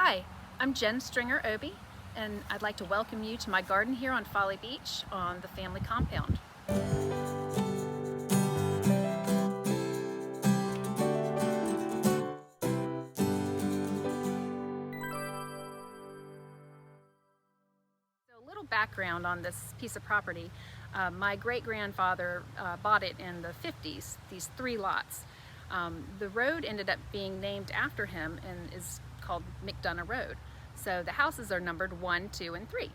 Hi, I'm Jen Stringer-Obi, and I'd like to welcome you to my garden here on Folly Beach on the family compound. So a little background on this piece of property. My great-grandfather bought it in the 50s, these 3 lots. The road ended up being named after him and is called McDonough Road. So the houses are numbered 1, 2, and 3.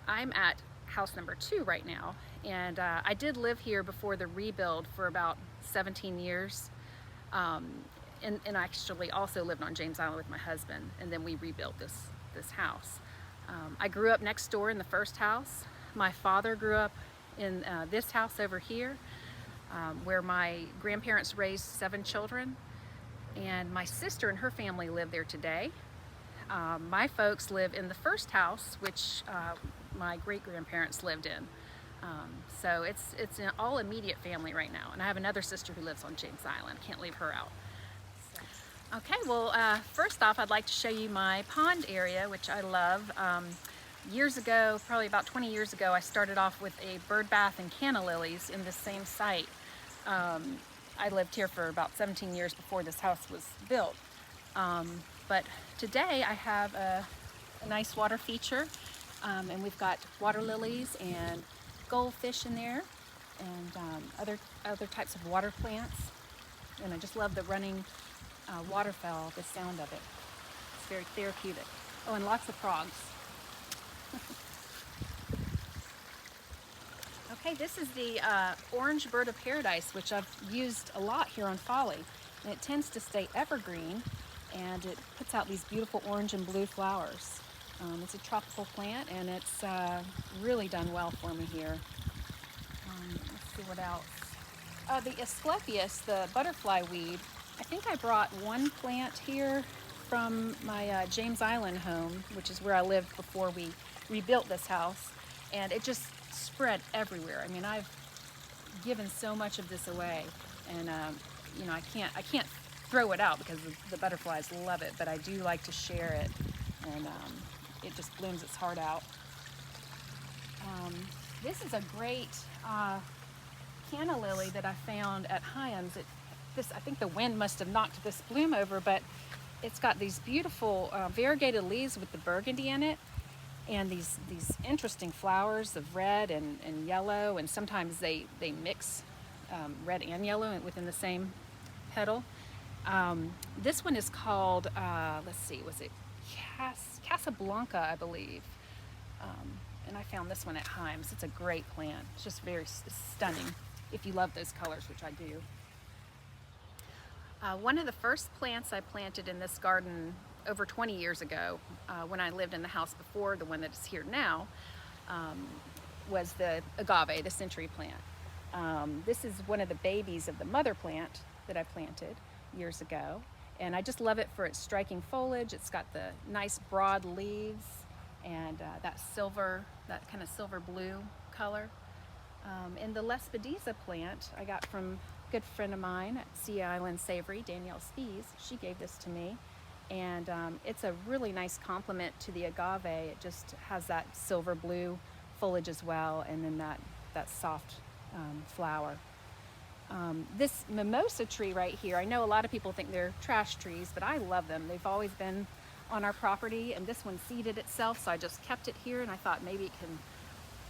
I'm at house number 2 right now, and I did live here before the rebuild for about 17 years. And I actually also lived on James Island with my husband, and then we rebuilt this house. I grew up next door in the first house. My father grew up in this house over here, where my grandparents raised 7 children, and my sister and her family live there today. My folks live in the first house, which my great-grandparents lived in. So it's an all immediate family right now, and I have another sister who lives on James Island. Can't leave her out. Okay, well, first off, I'd like to show you my pond area, which I love. Years ago, probably about 20 years ago, I started off with a bird bath and canna lilies in the same site. I lived here for about 17 years before this house was built. But today I have a nice water feature, and we've got water lilies and goldfish in there, and other types of water plants. And I just love the running waterfowl, the sound of it. It's very therapeutic. Oh, and lots of frogs. Okay, this is the orange bird of paradise, which I've used a lot here on Folly. And it tends to stay evergreen, and it puts out these beautiful orange and blue flowers. It's a tropical plant, and it's really done well for me here. Let's see what else. The Asclepias, the butterfly weed, I think I brought one plant here from my James Island home, which is where I lived before we rebuilt this house, and it just spread everywhere. I mean, I've given so much of this away, and you know, I can't throw it out because the butterflies love it, but I do like to share it, and it just blooms its heart out. This is a great canna lily that I found at Hyams. I think the wind must have knocked this bloom over, but it's got these beautiful variegated leaves with the burgundy in it, and these interesting flowers of red and yellow, and sometimes they mix red and yellow within the same petal. This one is called, let's see, was it Casablanca, I believe. And I found this one at Hyams. It's a great plant. It's just very stunning if you love those colors, which I do. One of the first plants I planted in this garden over 20 years ago, when I lived in the house before the one that is here now, was the agave, the century plant. This is one of the babies of the mother plant that I planted years ago, and I just love it for its striking foliage. It's got the nice broad leaves and that kind of silver blue color. And the Lespedeza plant I got from a good friend of mine at Sea Island Savory, Danielle Spies. She gave this to me, and it's a really nice complement to the agave. It just has that silver blue foliage as well, and then that soft flower. This mimosa tree right here, I know a lot of people think they're trash trees, but I love them. They've always been on our property, and this one seeded itself, so I just kept it here, and I thought maybe it can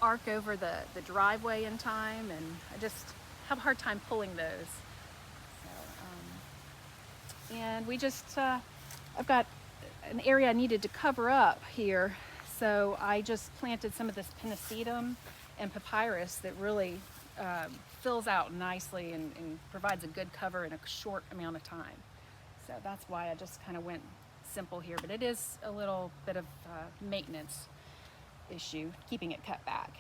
arc over the driveway in time, and I just have a hard time pulling those. So, and we just, I've got an area I needed to cover up here, so I just planted some of this pinnacetum and papyrus that really fills out nicely and provides a good cover in a short amount of time. So that's why I just kind of went simple here, but it is a little bit of maintenance issue, keeping it cut back.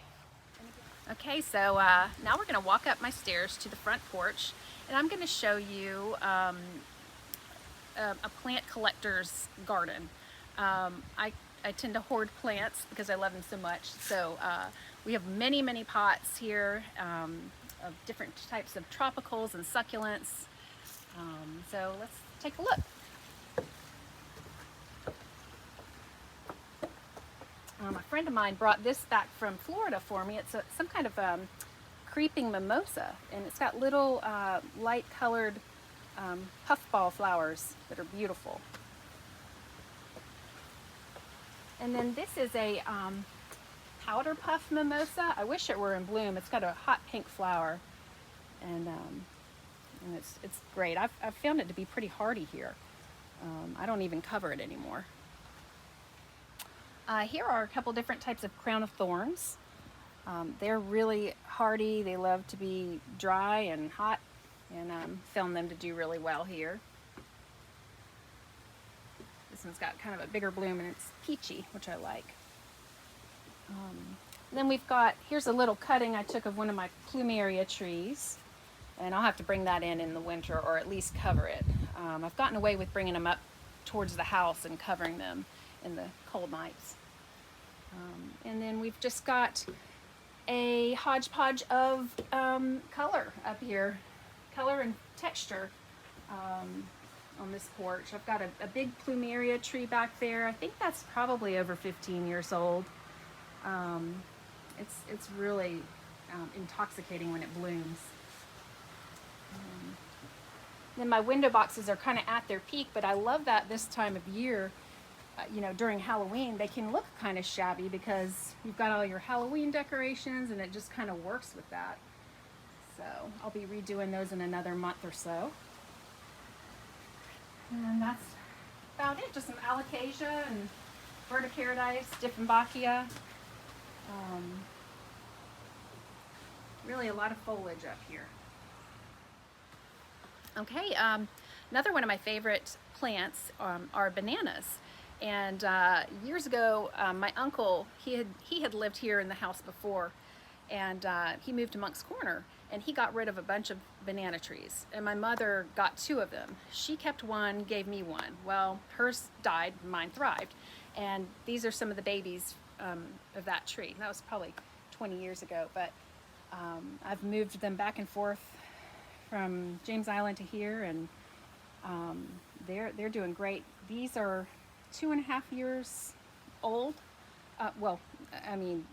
Okay, so now we're going to walk up my stairs to the front porch, and I'm going to show you a plant collector's garden. I tend to hoard plants because I love them so much, so we have many pots here of different types of tropicals and succulents. So let's take a look. friend of mine brought this back from Florida for me. It's some kind of creeping mimosa, and it's got little light colored puffball flowers that are beautiful. And then this is a powder puff mimosa. I wish it were in bloom. It's got a hot pink flower, and it's great. I've found it to be pretty hardy here. I don't even cover it anymore. Here are a couple different types of crown of thorns. They're really hardy. They love to be dry and hot, and found them to do really well here. This one's got kind of a bigger bloom, and it's peachy, which I like. Then we've got, here's a little cutting I took of one of my plumeria trees, and I'll have to bring that in the winter, or at least cover it. I've gotten away with bringing them up towards the house and covering them in the cold nights. And then we've just got a hodgepodge of color up here, color and texture on this porch. I've got a big plumeria tree back there. I think that's probably over 15 years old. It's really intoxicating when it blooms. Then my window boxes are kind of at their peak, but I love that this time of year, you know, during Halloween, they can look kind of shabby because you've got all your Halloween decorations, and it just kind of works with that. So I'll be redoing those in another month or so. And that's about it. Just some alocasia and bird of paradise, Dieffenbachia. Really a lot of foliage up here. Okay, another one of my favorite plants are bananas. And years ago, my uncle, he had lived here in the house before, and he moved to Monk's Corner, and he got rid of a bunch of banana trees, and my mother got 2 of them. She kept one, gave me one. Well, hers died, mine thrived, and these are some of the babies of that tree. That was probably 20 years ago, but I've moved them back and forth from James Island to here, and they're doing great. These are 2.5 years old. Well, I mean,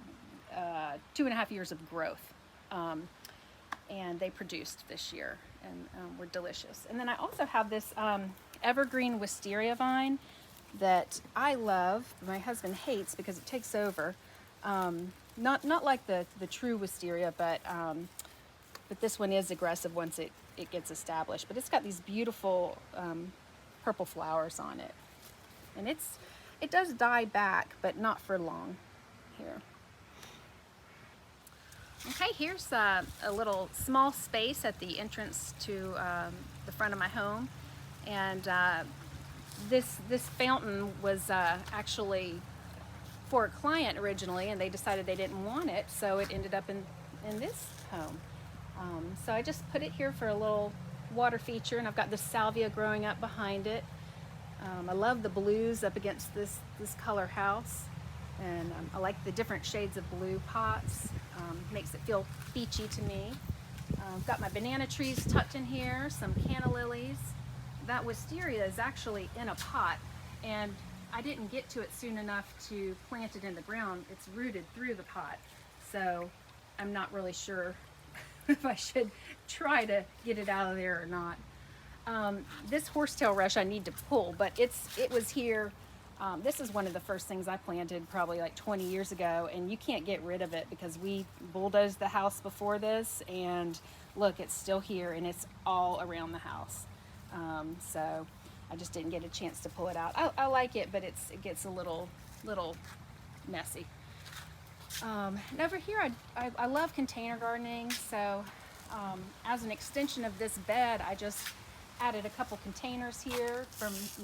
2.5 years of growth, and they produced this year, and were delicious. And then I also have this evergreen wisteria vine that I love. My husband hates because it takes over. Not like the true wisteria, but this one is aggressive once it gets established. But it's got these beautiful purple flowers on it. And it does die back, but not for long here. Okay, here's a little small space at the entrance to the front of my home. And this fountain was actually for a client originally, and they decided they didn't want it, so it ended up in this home. So I just put it here for a little water feature, and I've got this salvia growing up behind it. I love the blues up against this color house, and I like the different shades of blue pots. Makes it feel beachy to me. I've got my banana trees tucked in here, some canna lilies. That wisteria is actually in a pot, and I didn't get to it soon enough to plant it in the ground. It's rooted through the pot, so I'm not really sure if I should try to get it out of there or not. This horsetail rush I need to pull, but it was here. This is one of the first things I planted probably like 20 years ago, and you can't get rid of it because we bulldozed the house before this, and look, it's still here, and it's all around the house. So I just didn't get a chance to pull it out. I like it, but it gets a little messy. And over here, I love container gardening, so as an extension of this bed, I just added a couple containers here.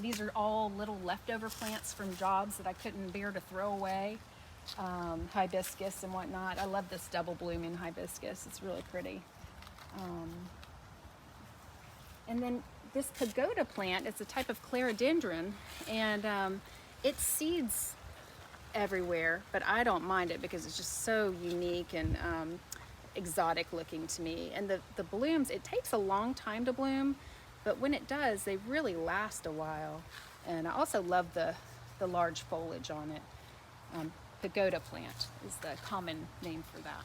These are all little leftover plants from jobs that I couldn't bear to throw away. Hibiscus and whatnot. I love this double blooming hibiscus. It's really pretty. And then this pagoda plant, it's a type of clerodendron, and it seeds everywhere, but I don't mind it because it's just so unique and exotic looking to me. And the blooms, it takes a long time to bloom, but when it does, they really last a while. And I also love the large foliage on it. pagoda plant is the common name for that.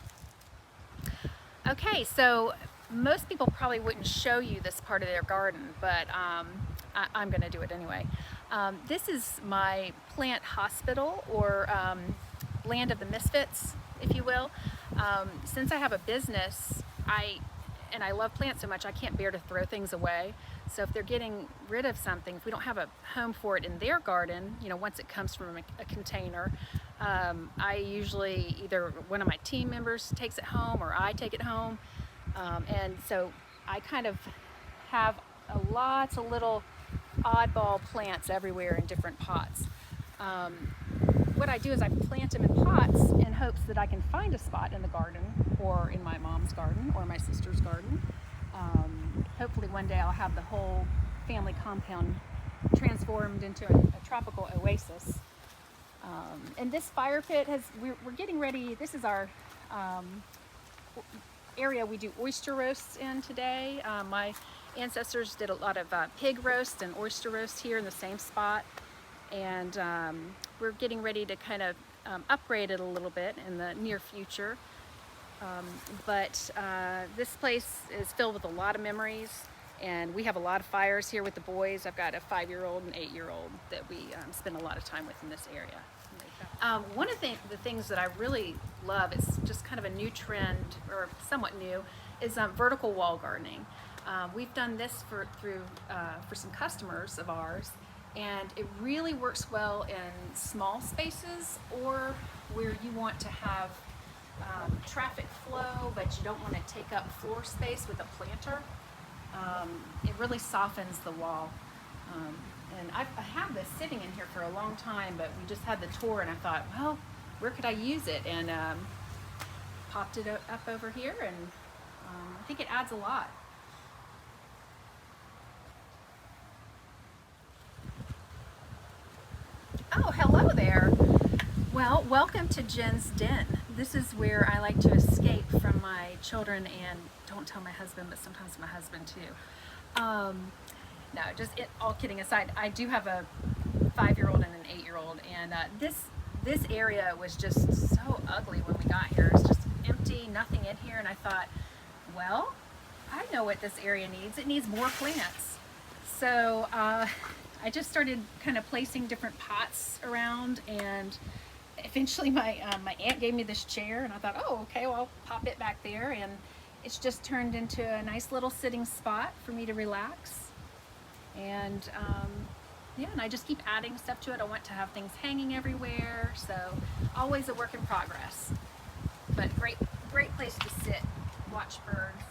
Okay, so most people probably wouldn't show you this part of their garden, but I'm going to do it anyway. This is my plant hospital, or land of the misfits, if you will. Since I have a business, I love plants so much, I can't bear to throw things away. So if they're getting rid of something, if we don't have a home for it in their garden, you know, once it comes from a container, I usually, either one of my team members takes it home or I take it home. And so I kind of have lots of little oddball plants everywhere in different pots. What I do is I plant them in pots in hopes that I can find a spot in the garden, or in my mom's garden, or my sister's garden. Hopefully one day I'll have the whole family compound transformed into a tropical oasis. And this fire pit we're getting ready. This is our area we do oyster roasts in today. My ancestors did a lot of pig roast and oyster roast here in the same spot. And we're getting ready to kind of upgrade it a little bit in the near future. But this place is filled with a lot of memories, and we have a lot of fires here with the boys. I've got a 5-year-old and 8-year-old that we spend a lot of time with in this area. One of the things that I really love, is just kind of a new trend, or somewhat new, is vertical wall gardening. We've done this for some customers of ours, and it really works well in small spaces, or where you want to have traffic flow, but you don't want to take up floor space with a planter. It really softens the wall. And I had this sitting in here for a long time, but we just had the tour, and I thought, well, where could I use it? And popped it up over here, and I think it adds a lot. Oh, hello there. Well, welcome to Jen's Den. This is where I like to escape from my children, and don't tell my husband, but sometimes my husband too. No, all kidding aside, I do have a 5-year-old and an 8-year-old, and this area was just so ugly when we got here. It's just empty, nothing in here, and I thought, well, I know what this area needs. It needs more plants. So I just started kind of placing different pots around, and eventually my aunt gave me this chair, and I thought, oh, okay, well, I'll pop it back there, and it's just turned into a nice little sitting spot for me to relax. And yeah, and I just keep adding stuff to it. I want to have things hanging everywhere, so always a work in progress. But great place to sit, watch birds.